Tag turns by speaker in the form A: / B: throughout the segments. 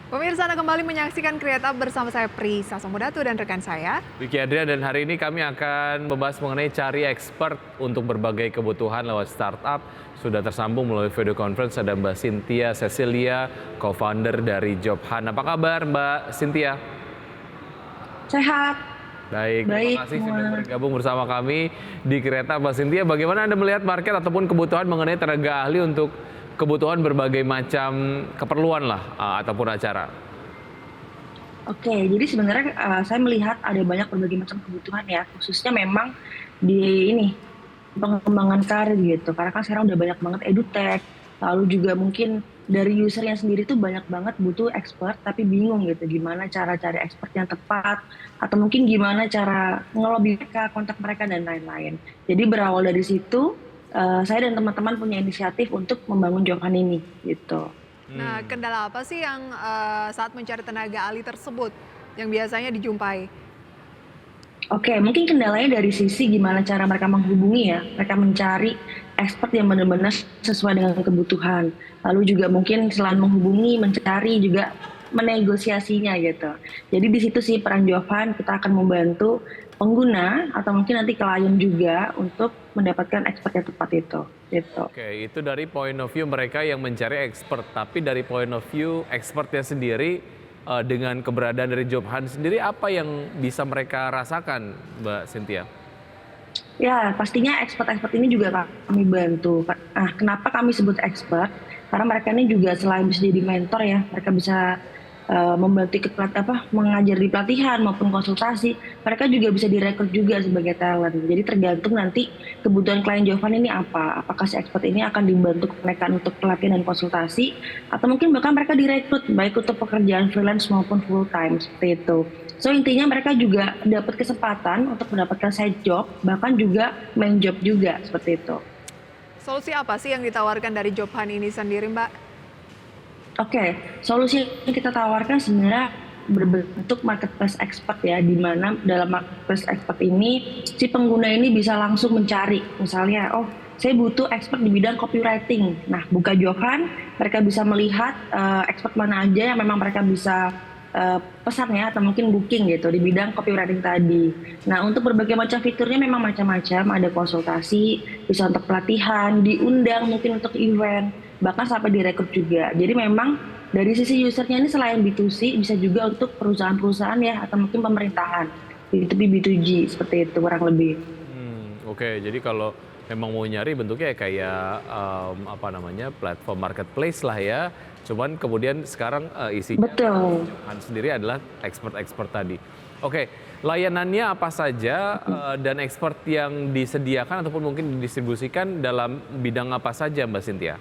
A: Pemirsa, Anda kembali menyaksikan Create Up bersama saya Pri Sasongkodatu dan rekan saya.
B: Wiki Adrian, dan hari ini kami akan membahas mengenai cari expert untuk berbagai kebutuhan lewat startup. Sudah tersambung melalui video conference ada Mbak Cynthia Cecilia, co-founder dari Jobhan. Apa kabar Mbak Cynthia?
C: Sehat.
B: Baik,
C: Baik,
B: terima kasih
C: semua.
B: sudah bergabung bersama kami di Create Up. Mbak Cynthia, bagaimana Anda melihat market ataupun kebutuhan mengenai tenaga ahli untuk kebutuhan berbagai macam keperluan lah ataupun acara?
C: Oke, jadi sebenarnya saya melihat ada banyak berbagai macam kebutuhan ya, khususnya memang di ini pengembangan karir gitu. Karena kan sekarang udah banyak banget edutech, lalu juga mungkin dari usernya sendiri tuh banyak banget butuh expert, tapi bingung gitu gimana cara cari expert yang tepat, atau mungkin gimana cara ngelobi mereka, kontak mereka dan lain-lain. Jadi berawal dari situ, saya dan teman-teman punya inisiatif untuk membangun Jobhan ini gitu.
A: Nah, kendala apa sih yang saat mencari tenaga ahli tersebut yang biasanya dijumpai?
C: Oke, mungkin kendalanya dari sisi gimana cara mereka menghubungi ya, mereka mencari expert yang benar-benar sesuai dengan kebutuhan. Lalu juga mungkin selain menghubungi, mencari juga menegosiasinya gitu. Jadi di situ sih peran Jobhan, kita akan membantu pengguna atau mungkin nanti klien juga untuk mendapatkan expert yang tepat itu. Gitu.
B: Oke, itu dari point of view mereka yang mencari expert. Tapi dari point of view expertnya sendiri, dengan keberadaan dari Jobhan sendiri, apa yang bisa mereka rasakan, Mbak Cynthia?
C: Ya, pastinya expert-expert ini juga kami bantu. Nah, kenapa kami sebut expert? Karena mereka ini juga selain bisa jadi mentor ya, mereka bisa membantu mengajar di pelatihan maupun konsultasi. Mereka juga bisa direkrut juga sebagai talent. Jadi tergantung nanti kebutuhan klien Jobhan ini apa. Apakah si expert ini akan dibantu mereka untuk pelatihan dan konsultasi, atau mungkin bahkan mereka direkrut baik untuk pekerjaan freelance maupun full time seperti itu. So intinya mereka juga dapat kesempatan untuk mendapatkan side job, bahkan juga main job juga seperti itu.
A: Solusi apa sih yang ditawarkan dari Jobhan ini sendiri, Mbak?
C: Oke, solusi yang kita tawarkan sebenarnya berbentuk marketplace expert ya, di mana dalam marketplace expert ini si pengguna ini bisa langsung mencari, misalnya, oh saya butuh expert di bidang copywriting. Nah, buka Jobhan, mereka bisa melihat expert mana aja yang memang mereka bisa pesan ya, atau mungkin booking gitu di bidang copywriting tadi. Nah, untuk berbagai macam fiturnya memang macam-macam, ada konsultasi, bisa untuk pelatihan, diundang mungkin untuk event, bahkan sampai direkrut juga. Jadi memang dari sisi usernya ini selain B2C, bisa juga untuk perusahaan-perusahaan ya, atau mungkin pemerintahan, B2B, B2G, seperti itu kurang lebih.
B: Oke, jadi kalau memang mau nyari bentuknya kayak platform marketplace lah ya. Cuman kemudian sekarang isinya
C: Betul.
B: Jobhan sendiri adalah expert-expert tadi. Oke, layanannya apa saja dan expert yang disediakan ataupun mungkin didistribusikan dalam bidang apa saja, Mbak Cynthia?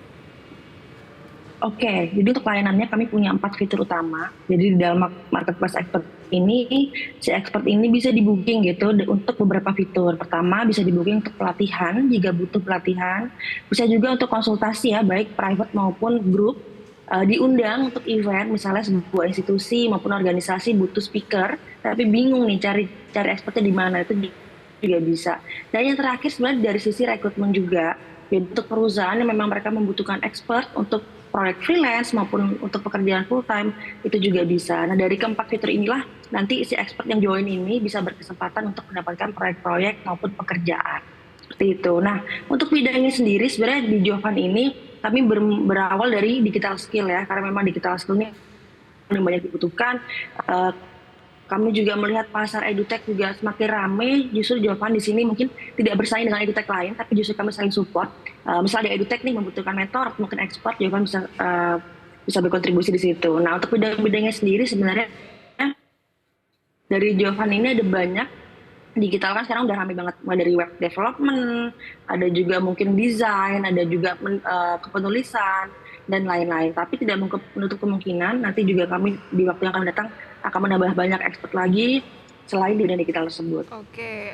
C: Oke, jadi untuk layanannya kami punya 4 fitur utama. Jadi di dalam marketplace expert ini, si expert ini bisa di-booking gitu untuk beberapa fitur. Pertama, bisa di-booking untuk pelatihan jika butuh pelatihan. Bisa juga untuk konsultasi ya, baik private maupun grup. Diundang untuk event, misalnya sebuah institusi maupun organisasi butuh speaker, tapi bingung nih cari expertnya di mana, itu juga bisa. Dan yang terakhir sebenarnya dari sisi rekrutmen juga, untuk perusahaan yang memang mereka membutuhkan expert untuk proyek freelance maupun untuk pekerjaan full time, itu juga bisa. Nah, dari keempat fitur inilah nanti si expert yang join ini bisa berkesempatan untuk mendapatkan proyek-proyek maupun pekerjaan. Seperti itu. Nah, untuk bidangnya sendiri sebenarnya di Jobhan ini kami berawal dari digital skill ya, karena memang digital skill ini yang banyak dibutuhkan. Kami juga melihat pasar edutech juga semakin ramai, justru Jobhan di sini mungkin tidak bersaing dengan edutech lain, tapi justru kami saling support. Misalnya di edutech nih membutuhkan mentor, mungkin expert, Jobhan bisa berkontribusi di situ. Nah, untuk bidang-bidangnya sendiri sebenarnya dari Jobhan ini ada banyak. Digital kan sekarang udah ramai banget, mulai dari web development, ada juga mungkin desain, ada juga kepenulisan dan lain-lain. Tapi tidak menutup kemungkinan nanti juga kami di waktu yang akan datang akan menambah banyak expert lagi selain di bidang digital tersebut.
A: Oke,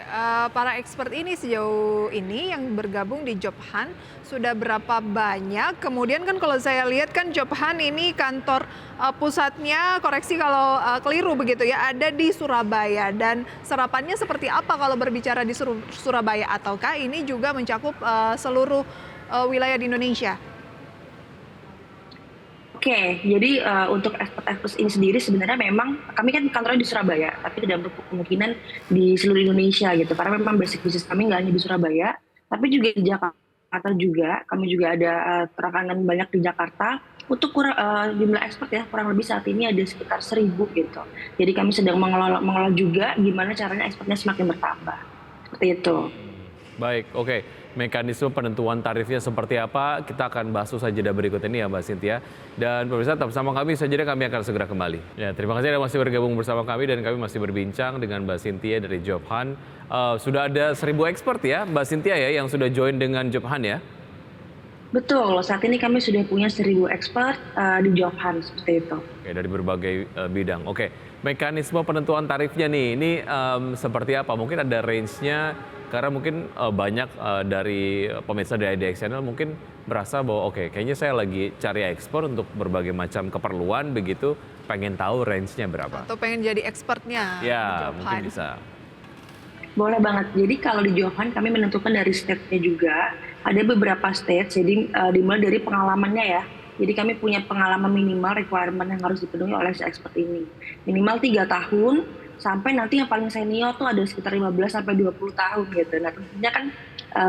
A: para expert ini sejauh ini yang bergabung di Jobhan sudah berapa banyak? Kemudian kan kalau saya lihat kan Jobhan ini kantor pusatnya, koreksi kalau keliru begitu ya, ada di Surabaya. Dan serapannya seperti apa kalau berbicara di Surabaya? Ataukah ini juga mencakup seluruh wilayah di Indonesia?
C: Oke, jadi untuk expert ini sendiri sebenarnya memang kami kan kantornya di Surabaya, tapi tidak untuk kemungkinan di seluruh Indonesia gitu. Karena memang basic bisnis kami nggak hanya di Surabaya, tapi juga di Jakarta juga. Kami juga ada rekanan banyak di Jakarta. Untuk jumlah expert ya kurang lebih saat ini ada sekitar 1.000 gitu. Jadi kami sedang mengelola juga gimana caranya expertnya semakin bertambah. Seperti itu.
B: Baik, oke. Mekanisme penentuan tarifnya seperti apa, kita akan bahas usai jeda berikut ini ya Mbak Cynthia. Dan pemirsa tetap bersama kami, usai jeda kami akan segera kembali. Ya, terima kasih Anda masih bergabung bersama kami dan kami masih berbincang dengan Mbak Cynthia dari Job Hunt. Sudah ada 1.000 expert ya Mbak Cynthia ya yang sudah join dengan Job Hunt ya?
C: Betul, saat ini kami sudah punya 1.000 expert di Job Hunt seperti itu.
B: Oke, dari berbagai bidang. Oke, mekanisme penentuan tarifnya nih, ini seperti apa? Mungkin ada range-nya, karena mungkin banyak dari pemirsa dari IDX Channel mungkin berasa bahwa oke, kayaknya saya lagi cari ekspor untuk berbagai macam keperluan begitu, pengen tahu range-nya berapa.
A: Atau pengen jadi expertnya di
B: Ya,
A: Job
B: mungkin
A: Hunt.
B: bisa.
C: Boleh banget. Jadi kalau di Job Hunt kami menentukan dari stage-nya juga. Ada beberapa stage, jadi dimulai dari pengalamannya ya. Jadi kami punya pengalaman minimal requirement yang harus dipenuhi oleh si expert ini. Minimal 3 tahun, sampai nanti yang paling senior tuh ada sekitar 15 sampai 20 tahun gitu. Nah tentunya kan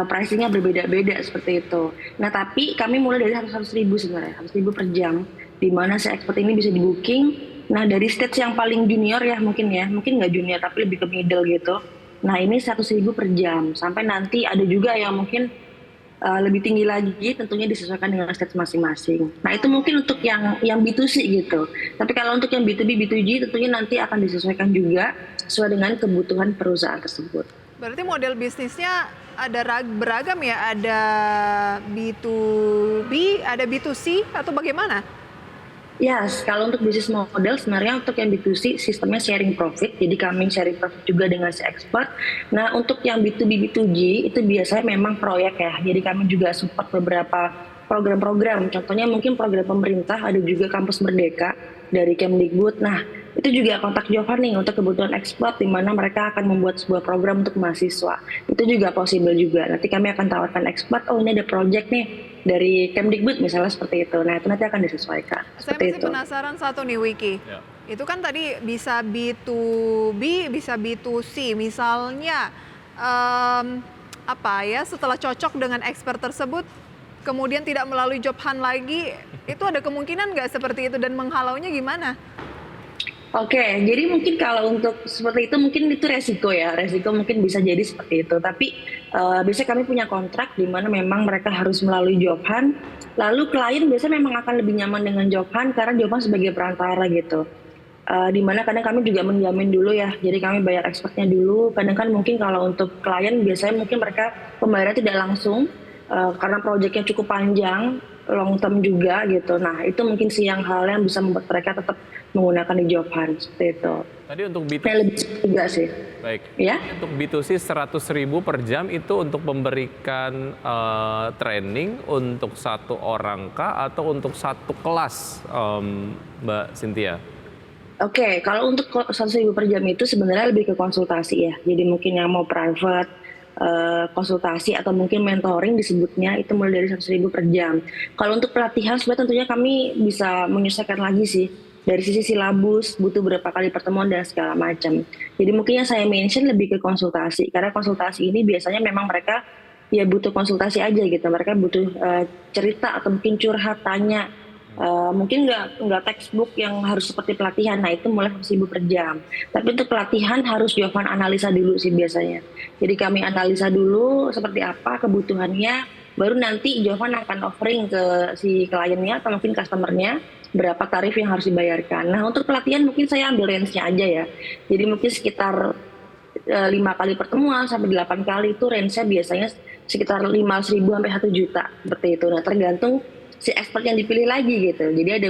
C: pricingnya berbeda-beda seperti itu. Nah tapi kami mulai dari 100.000 sebenarnya, 100.000 per jam. Di mana si expert ini bisa di booking. Nah dari stage yang paling junior ya, mungkin nggak junior tapi lebih ke middle gitu. Nah ini 100.000 per jam. Sampai nanti ada juga yang mungkin lebih tinggi lagi, tentunya disesuaikan dengan stage masing-masing. Nah itu mungkin untuk yang B2C gitu. Tapi kalau untuk yang B2B, B2G tentunya nanti akan disesuaikan juga sesuai dengan kebutuhan perusahaan tersebut.
A: Berarti model bisnisnya ada beragam ya, ada B2B, ada B2C atau bagaimana?
C: Yes, kalau untuk bisnis model sebenarnya untuk yang B2C sistemnya sharing profit, jadi kami sharing profit juga dengan si expert. Nah untuk yang B2B, B2G itu biasanya memang proyek ya, jadi kami juga support beberapa program-program, contohnya mungkin program pemerintah, ada juga kampus Merdeka dari Kemdikbud. Nah itu juga kontak Job Hunt nih untuk kebutuhan expert di mana mereka akan membuat sebuah program untuk mahasiswa. Itu juga possible juga. Nanti kami akan tawarkan expert, oh ini ada project nih dari Kemdikbud misalnya seperti itu. Nah itu nanti akan disesuaikan.
A: Saya
C: Seperti
A: masih
C: itu.
A: penasaran satu nih Wiki.
B: Ya.
A: Itu kan tadi bisa B2B, bisa B2C. Misalnya apa ya, setelah cocok dengan expert tersebut, kemudian tidak melalui Job Hunt lagi, itu ada kemungkinan nggak seperti itu dan menghalaunya gimana?
C: Oke, jadi mungkin kalau untuk seperti itu mungkin itu resiko ya, resiko mungkin bisa jadi seperti itu. Tapi biasanya kami punya kontrak di mana memang mereka harus melalui Job Hunt. Lalu klien biasanya memang akan lebih nyaman dengan Job Hunt karena Job Hunt sebagai perantara gitu. Di mana kadang kami juga menjamin dulu ya, jadi kami bayar expertnya dulu. Kadang kan mungkin kalau untuk klien biasanya mungkin mereka pembayaran tidak langsung karena proyeknya cukup panjang, long term juga gitu. Nah itu mungkin sih yang hal yang bisa membuat mereka tetap menggunakan di Job Hunt seperti itu.
B: Tadi untuk B2C,
C: Yang lebih juga sih.
B: baik.
C: Ya.
B: Untuk B2C 100.000 per jam itu untuk memberikan training untuk satu orang kah atau untuk satu kelas, Mbak Cynthia?
C: Oke, kalau untuk 100.000 per jam itu sebenarnya lebih ke konsultasi ya. Jadi mungkin yang mau private, konsultasi atau mungkin mentoring disebutnya itu mulai dari 100.000 per jam. Kalau untuk pelatihan sebenarnya tentunya kami bisa menyesuaikan lagi sih. Dari sisi silabus, butuh berapa kali pertemuan dan segala macam. Jadi mungkin yang saya mention lebih ke konsultasi. Karena konsultasi ini biasanya memang mereka ya butuh konsultasi aja gitu. Mereka butuh cerita atau mungkin curhat, tanya. Mungkin nggak textbook yang harus seperti pelatihan. Nah itu mulai 1.000 per jam. Tapi untuk pelatihan harus Job Hunt analisa dulu sih biasanya. Jadi kami analisa dulu seperti apa kebutuhannya. Baru nanti Job Hunt akan offering ke si kliennya atau mungkin customernya berapa tarif yang harus dibayarkan. Nah untuk pelatihan mungkin saya ambil range-nya aja ya. Jadi mungkin sekitar 5 kali pertemuan sampai 8 kali itu range-nya biasanya sekitar 500.000 sampai 1 juta seperti itu. Nah tergantung si expert yang dipilih lagi gitu. Jadi ada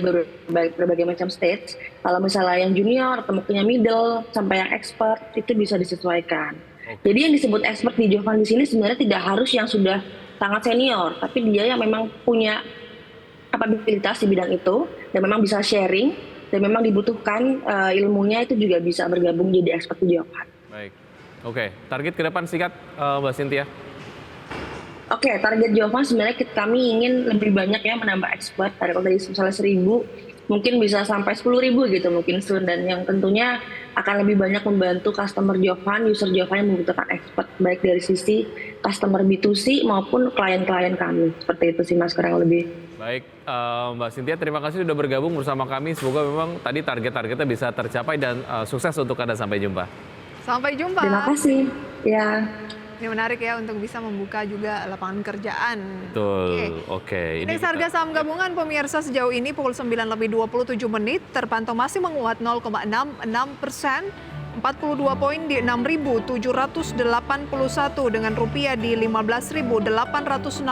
C: berbagai macam stage. Kalau misalnya yang junior atau mungkin yang middle sampai yang expert itu bisa disesuaikan. Jadi yang disebut expert di Job Hunt di sini sebenarnya tidak harus yang sudah sangat senior, tapi dia yang memang punya kapabilitas di bidang itu dan memang bisa sharing dan memang dibutuhkan ilmunya itu juga bisa bergabung jadi expert di Job Hunt.
B: Baik, oke. Target ke depan singkat, Mbak Cynthia.
C: Oke, target Jova sebenarnya kami ingin lebih banyak ya menambah expert. Kalau tadi misalnya 1.000, mungkin bisa sampai 10.000 gitu mungkin soon. Dan yang tentunya akan lebih banyak membantu customer Jovan, user Jovan yang membutuhkan expert. Baik dari sisi customer B2C maupun klien-klien kami. Seperti itu sih Mas, kurang lebih.
B: Baik, Mbak Cynthia, terima kasih sudah bergabung bersama kami. Semoga memang tadi target-targetnya bisa tercapai dan sukses untuk Anda. Sampai jumpa.
A: Sampai jumpa.
C: Terima kasih. Ya.
A: Ini menarik ya untuk bisa membuka juga lapangan kerjaan.
B: Betul, oke.
A: Indeks harga saham gabungan pemirsa sejauh ini pukul 9.27 terpantau masih menguat 0,66%, 42 poin di 6.781 dengan rupiah di 15.869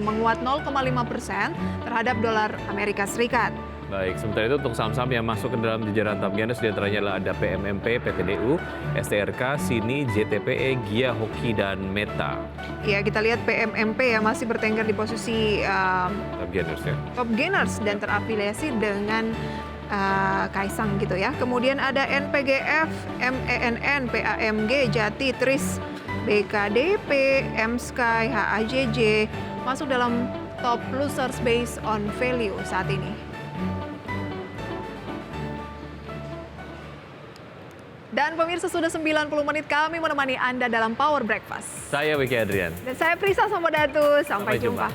A: menguat 0,5% terhadap dolar Amerika Serikat.
B: Baik, sementara itu untuk saham-saham yang masuk ke dalam jajaran top gainers diantaranya adalah ada PMMP, PTDU, STRK, Sini, JTPE, Gia, Hoki, dan Meta.
A: Ya, kita lihat PMMP ya masih bertengger di posisi
B: Top gainers ya.
A: top gainers dan terafiliasi dengan Kaisang gitu ya. Kemudian ada NPGF, MENN, PAMG, Jati, Tris, BKD, PM Sky, HAJJ masuk dalam top losers based on value saat ini. Dan pemirsa, sudah 90 menit kami menemani Anda dalam Power Breakfast.
B: Saya Wiki Adrian.
A: Dan saya Prisa Samodatu. Sampai jumpa.